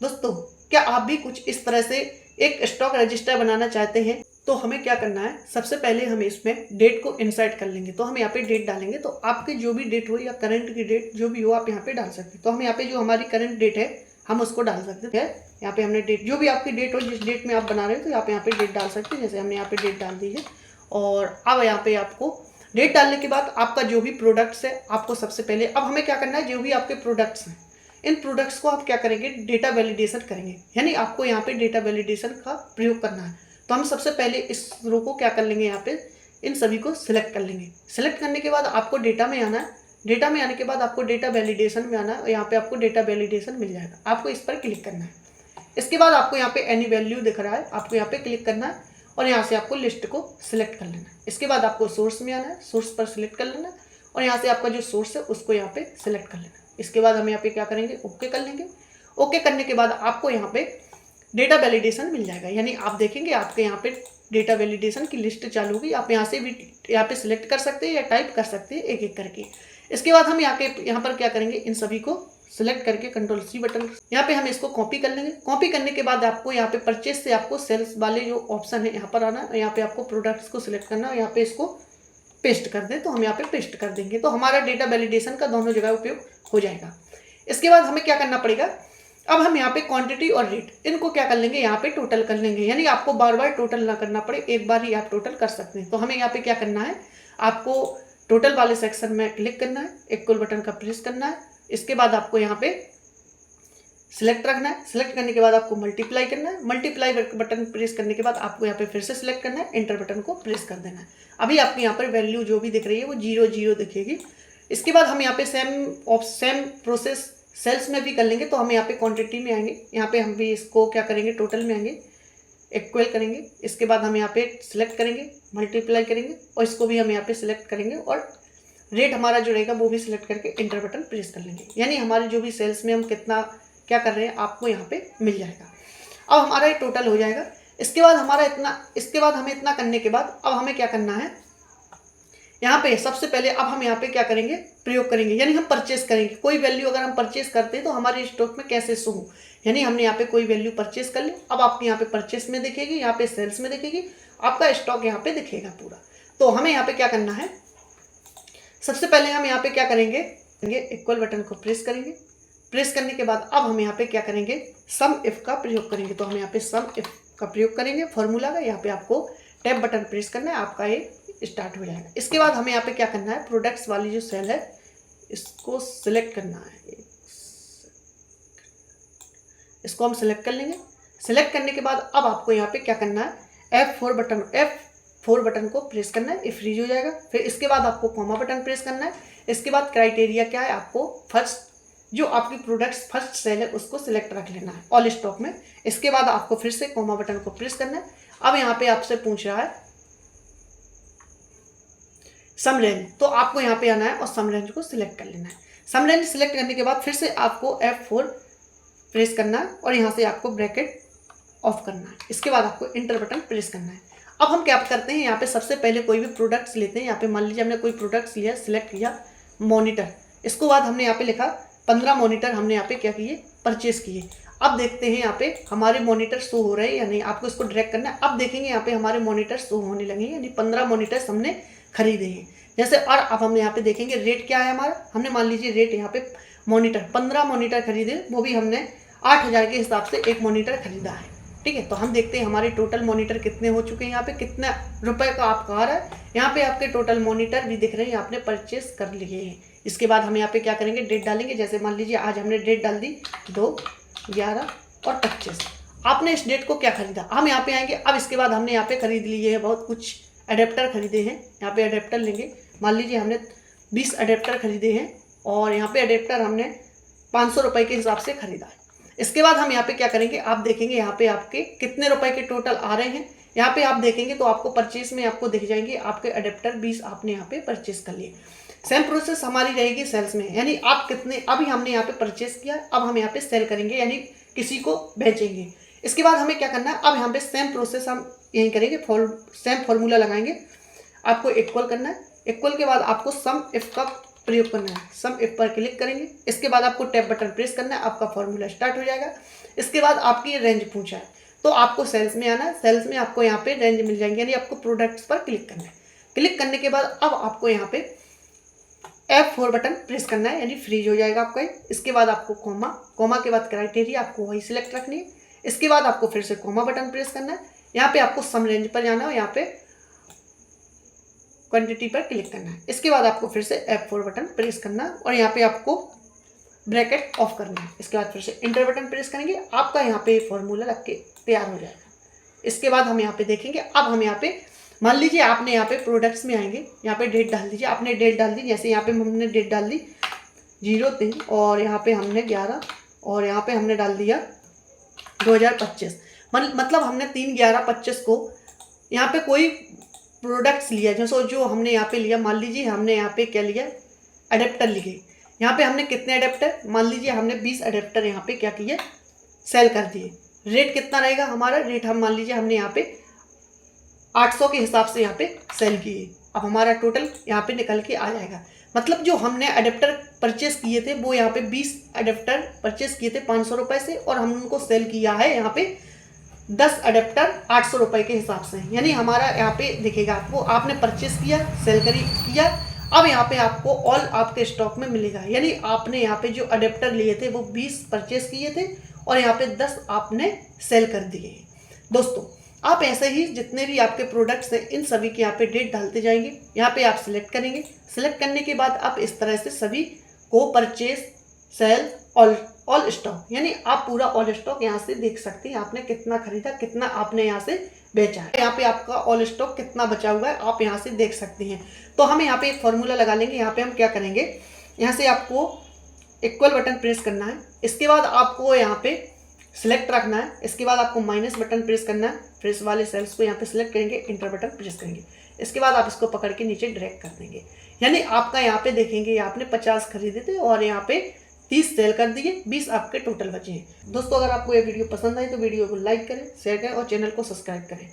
दोस्तों, क्या आप भी कुछ इस तरह से एक स्टॉक रजिस्टर बनाना चाहते हैं? तो हमें क्या करना है, सबसे पहले हम इसमें डेट को इंसर्ट कर लेंगे। तो हम यहाँ पे डेट डालेंगे, तो आपकी जो भी डेट हो या करंट की डेट जो भी हो आप यहाँ पे डाल सकते हैं। तो हम यहाँ पे जो हमारी करंट डेट है हम उसको डाल सकते हैं। यहाँ पे हमने डेट, जो भी आपकी डेट हो, जिस डेट में आप बना रहे हो, तो आप यहाँ पे डेट डाल सकते हैं। जैसे हमने यहाँ पे डेट डाल दी है। और अब यहाँ पे आपको डेट डालने के बाद आपका जो भी प्रोडक्ट्स है, आपको सबसे पहले अब हमें क्या करना है, जो भी आपके प्रोडक्ट्स हैं इन प्रोडक्ट्स को आप क्या करेंगे, डेटा वैलिडेशन करेंगे। यानी आपको यहाँ पे डेटा वैलिडेशन का प्रयोग करना है। तो हम सबसे पहले इस रो को क्या कर लेंगे, यहाँ पे इन सभी को सिलेक्ट कर लेंगे। सिलेक्ट करने के बाद आपको डेटा में आना है। डेटा में आने के बाद आपको डेटा वैलिडेशन में आना है और यहाँ पे आपको डेटा वैलिडेशन मिल जाएगा। आपको इस पर क्लिक करना है। इसके बाद आपको यहाँ पे एनी वैल्यू दिख रहा है, आपको यहाँ पे क्लिक करना है और यहाँ से आपको लिस्ट को सिलेक्ट कर लेना है। इसके बाद आपको सोर्स में आना है, सोर्स पर सिलेक्ट कर लेना है और यहाँ से आपका जो सोर्स है उसको यहाँ पे सिलेक्ट कर लेना है। इसके बाद हम यहाँ पे क्या करेंगे, ओके कर लेंगे। ओके करने के बाद आपको यहाँ पे डेटा वैलिडेशन मिल जाएगा। यानी आप देखेंगे आपके यहाँ पे डेटा वैलिडेशन की लिस्ट चालू होगी। आप यहाँ से भी यहाँ पे सिलेक्ट कर सकते हैं या टाइप कर सकते हैं एक एक करके। इसके बाद हम यहाँ पर क्या करेंगे, इन सभी को सिलेक्ट करके कंट्रोल सी बटन, यहाँ पे हम इसको कॉपी कर लेंगे। कॉपी करने के बाद आपको यहाँ पे परचेस से आपको सेल्स वाले जो ऑप्शन है यहाँ पर आना है। यहाँ पे आपको प्रोडक्ट्स को सिलेक्ट करना है, यहाँ पे इसको पेस्ट कर दें। तो हम यहाँ पे पेस्ट कर देंगे, तो हमारा डेटा वैलिडेशन का दोनों जगह उपयोग हो जाएगा। इसके बाद हमें क्या करना पड़ेगा, अब हम यहाँ पे क्वांटिटी और रेट इनको क्या कर लेंगे, यहाँ पे टोटल कर लेंगे। यानी आपको बार बार टोटल ना करना पड़े, एक बार ही आप टोटल कर सकते हैं। तो हमें यहाँ पे क्या करना है, आपको टोटल वाले सेक्शन में क्लिक करना है, इक्वल बटन का प्रेस करना है। इसके बाद आपको यहाँ पे सिलेक्ट रखना है। सिलेक्ट करने के बाद आपको मल्टीप्लाई करना है। मल्टीप्लाई बटन प्रेस करने के बाद आपको यहाँ पे फिर से सिलेक्ट करना है, एंटर बटन को प्रेस कर देना है। अभी आपकी यहाँ पर वैल्यू जो भी दिख रही है वो 0 0 दिखेगी। इसके बाद हम यहाँ पे सेम प्रोसेस सेल्स में भी कर लेंगे। तो हम यहाँ पे क्वांटिटी में आएंगे, यहाँ पे हम भी इसको क्या करेंगे, टोटल में आएंगे, इक्वल करेंगे। इसके बाद हम यहाँ पे सिलेक्ट करेंगे, मल्टीप्लाई करेंगे और इसको भी हम यहाँ पे सिलेक्ट करेंगे और रेट हमारा जो रहेगा वो भी सिलेक्ट करके एंटर बटन प्रेस कर लेंगे। यानी हमारे जो भी सेल्स में हम कितना क्या कर रहे हैं आपको यहाँ पे मिल जाएगा। अब हमारा ये टोटल हो जाएगा। इसके बाद हमें इतना करने के बाद अब हमें क्या करना है, यहाँ पे सबसे पहले अब हम यहाँ पे क्या करेंगे, प्रयोग करेंगे। यानी हम परचेस करेंगे। कोई वैल्यू अगर हम परचेस करते हैं तो हमारे स्टॉक में कैसे शो हो। यानी हमने यहाँ पे कोई वैल्यू परचेस कर ली, अब आपके यहाँ पे परचेस में दिखेगी, यहाँ पे सेल्स में दिखेगी, आपका स्टॉक यहाँ पे दिखेगा पूरा। तो हमें यहाँ पे क्या करना है, सबसे पहले हम यहाँ पे क्या करेंगे, इक्वल बटन को प्रेस करेंगे। प्रेस करने के बाद अब हम यहाँ पे क्या करेंगे, सम इफ का प्रयोग करेंगे। तो हम यहाँ पे सम इफ का प्रयोग करेंगे फॉर्मूला का। यहाँ पे आपको टैब बटन प्रेस करना है, आपका ये स्टार्ट हो जाएगा। इसके बाद हमें यहाँ पे क्या करना है, प्रोडक्ट्स वाली जो सेल है इसको सिलेक्ट करना है। इसको हम सिलेक्ट कर लेंगे। सिलेक्ट करने के बाद अब आपको यहाँ पे क्या करना है, F4 बटन को प्रेस करना है, ये फ्रीज हो जाएगा। फिर इसके बाद आपको कॉमा बटन प्रेस करना है। इसके बाद क्राइटेरिया क्या है, आपको फर्स्ट जो आपकी प्रोडक्ट्स फर्स्ट सेल है उसको सिलेक्ट रख लेना है ऑल स्टॉक में। इसके बाद आपको फिर से कॉमा बटन को प्रेस करना है। अब यहाँ पे आपसे पूछ रहा है सम रेंज, तो आपको यहाँ पे आना है और सम रेंज को सिलेक्ट कर लेना है। सम रेंज सिलेक्ट करने के बाद फिर से आपको F4 प्रेस करना है और यहाँ से आपको ब्रैकेट ऑफ करना है। इसके बाद आपको इंटर बटन प्रेस करना है। अब हम क्या करते हैं, यहाँ पे सबसे पहले कोई भी प्रोडक्ट्स लेते हैं। यहाँ पे मान लीजिए हमने कोई प्रोडक्ट्स लिया, सिलेक्ट किया मॉनिटर। इसको बाद हमने यहाँ पे लिखा 15 मॉनिटर हमने यहाँ पे क्या किए, परचेस किए। अब देखते हैं यहाँ पे हमारे मॉनिटर शो हो रहे हैं या नहीं, आपको इसको ड्रैग करना है। अब देखेंगे यहाँ पे हमारे मॉनिटर शो होने लगे हैं, यानी 15 मॉनिटर्स हमने खरीदे हैं जैसे। और अब हम यहाँ पे देखेंगे रेट क्या है हमारा, हमने मान लीजिए रेट यहाँ पे मॉनिटर 15 मॉनिटर खरीदे, वो भी हमने 8000 के हिसाब से एक मॉनिटर खरीदा है। ठीक है, तो हम देखते हैं हमारे टोटल मॉनिटर कितने हो चुके हैं। यहाँ पे कितना रुपए का आपका आ रहा है, यहाँ पे आपके टोटल मॉनिटर भी दिख रहे हैं, आपने परचेस कर लिए हैं। इसके बाद हम यहाँ पे क्या करेंगे, डेट डालेंगे। जैसे मान लीजिए आज हमने डेट डाल दी 2, 11 और 25। आपने इस डेट को क्या खरीदा, हम यहाँ पे आएंगे। अब इसके बाद हमने यहाँ पे खरीद लिए है बहुत कुछ, अडेप्टर खरीदे हैं। यहाँ पे अडेप्टर लेंगे, मान लीजिए हमने 20 अडेप्टर खरीदे हैं और यहाँ पे अडेप्टर हमने 500 रुपये के हिसाब से खरीदा है। इसके बाद हम यहाँ पे क्या करेंगे, आप देखेंगे यहाँ पे आपके कितने रुपए के टोटल आ रहे हैं। यहाँ पे आप देखेंगे तो आपको परचेस में आपको दिख जाएंगे आपके अडेप्टर 20 आपने यहाँ पे परचेस कर लिए। सेम प्रोसेस हमारी रहेगी सेल्स में, यानी आप कितने, अभी हमने यहाँ पे परचेस किया, अब हम यहाँ पे सेल करेंगे यानी किसी को बेचेंगे। इसके बाद हमें क्या करना है, अब यहाँ पे सेम प्रोसेस हम यही करेंगे, सेम फॉर्मूला लगाएंगे। आपको इक्वल करना है। इक्वल के बाद आपको सम इफ का प्रयोग करना है। सम इफ पर क्लिक करेंगे, इसके बाद आपको टैब बटन प्रेस करना है, आपका फॉर्मूला स्टार्ट हो जाएगा। इसके बाद आपकी रेंज पूछा है तो आपको सेल्स में आना है, सेल्स में आपको यहाँ पे रेंज मिल जाएंगे, यानी आपको प्रोडक्ट्स पर क्लिक करना है। क्लिक करने के बाद अब आपको यहाँ पे F4 बटन प्रेस करना है, यानी फ्रीज हो जाएगा आपका। इसके बाद आपको कोमा के बाद क्राइटेरिया आपको वही सिलेक्ट रखनी है। इसके बाद आपको फिर से कोमा बटन प्रेस करना है, यहाँ पे आपको सम रेंज पर जाना है, यहाँ पे क्वांटिटी पर क्लिक करना है। इसके बाद आपको फिर से F4 बटन प्रेस करना है और यहाँ पे आपको ब्रैकेट ऑफ करना है। इसके बाद फिर से इंटर बटन प्रेस करेंगे, आपका यहाँ पे फॉर्मूला लग के तैयार हो जाएगा। इसके बाद हम यहाँ पे देखेंगे, अब हम यहाँ पे मान लीजिए आपने यहाँ पे प्रोडक्ट्स में आएंगे, यहाँ पे डेट डाल दीजिए। आपने डेट डाल दी, जैसे यहाँ पे हमने डेट डाल दी 03 और यहाँ पे हमने 11 और यहाँ पे हमने डाल दिया 2025। मतलब हमने 3/11/25 को यहाँ पे कोई प्रोडक्ट्स लिया, जैसे जो हमने यहाँ पे लिया, मान लीजिए हमने यहाँ पे क्या लिया, अडेप्टर लिए। यहाँ पे हमने कितने अडेप्टर, मान लीजिए हमने 20 अडेप्टर यहाँ पे क्या किए, सेल कर दिए। रेट कितना रहेगा हमारा, रेट हम मान लीजिए हमने यहाँ पे 800 के हिसाब से यहाँ पे सेल किए। अब हमारा टोटल यहाँ पे निकल के आ जाएगा। मतलब जो हमने अडेप्टर परचेस किए थे वो यहाँ पे 20 अडेप्टर परचेस किए थे 500 रुपये से, और हम उनको सेल किया है यहाँ पे 10 अडेप्टर 800 रुपये के हिसाब से। यानी हमारा यहाँ पे दिखेगा आपको, आपने परचेस किया, सेल किया, अब यहाँ पे आपको ऑल आपके स्टॉक में मिलेगा। यानी आपने यहाँ पे जो अडेप्टर लिए थे वो 20 परचेस किए थे और यहाँ पे 10 आपने सेल कर दिए। दोस्तों आप ऐसे ही जितने भी आपके प्रोडक्ट्स हैं इन सभी के यहाँ पे डेट डालते जाएंगे। यहाँ पे आप सिलेक्ट करेंगे, सिलेक्ट करने के बाद आप इस तरह से सभी को परचेस, सेल, ऑल स्टॉक, यानी आप पूरा ऑल स्टॉक यहाँ से देख सकते हैं, आपने कितना खरीदा, कितना आपने यहाँ से बेचा है। यहाँ पे आपका ऑल स्टॉक कितना बचा हुआ है आप यहाँ से देख सकते हैं। तो हम यहाँ पे एक फॉर्मूला लगा लेंगे। यहाँ पे हम क्या करेंगे, यहाँ से आपको इक्वल बटन प्रेस करना है। इसके बाद आपको यहाँ पे सिलेक्ट रखना है। इसके बाद आपको माइनस बटन प्रेस करना है, प्रेस वाले सेल्स को यहाँ पे सिलेक्ट करेंगे, इंटर बटन प्रेस करेंगे। इसके बाद आप इसको पकड़ के नीचे ड्रैग कर देंगे, यानी आपका यहाँ पे देखेंगे आपने 50 खरीदे थे और यहाँ पे 30 सेल कर दिए, 20 आपके टोटल बचे हैं। दोस्तों अगर आपको ये वीडियो पसंद आई तो वीडियो को लाइक करें, शेयर करें और चैनल को सब्सक्राइब करें।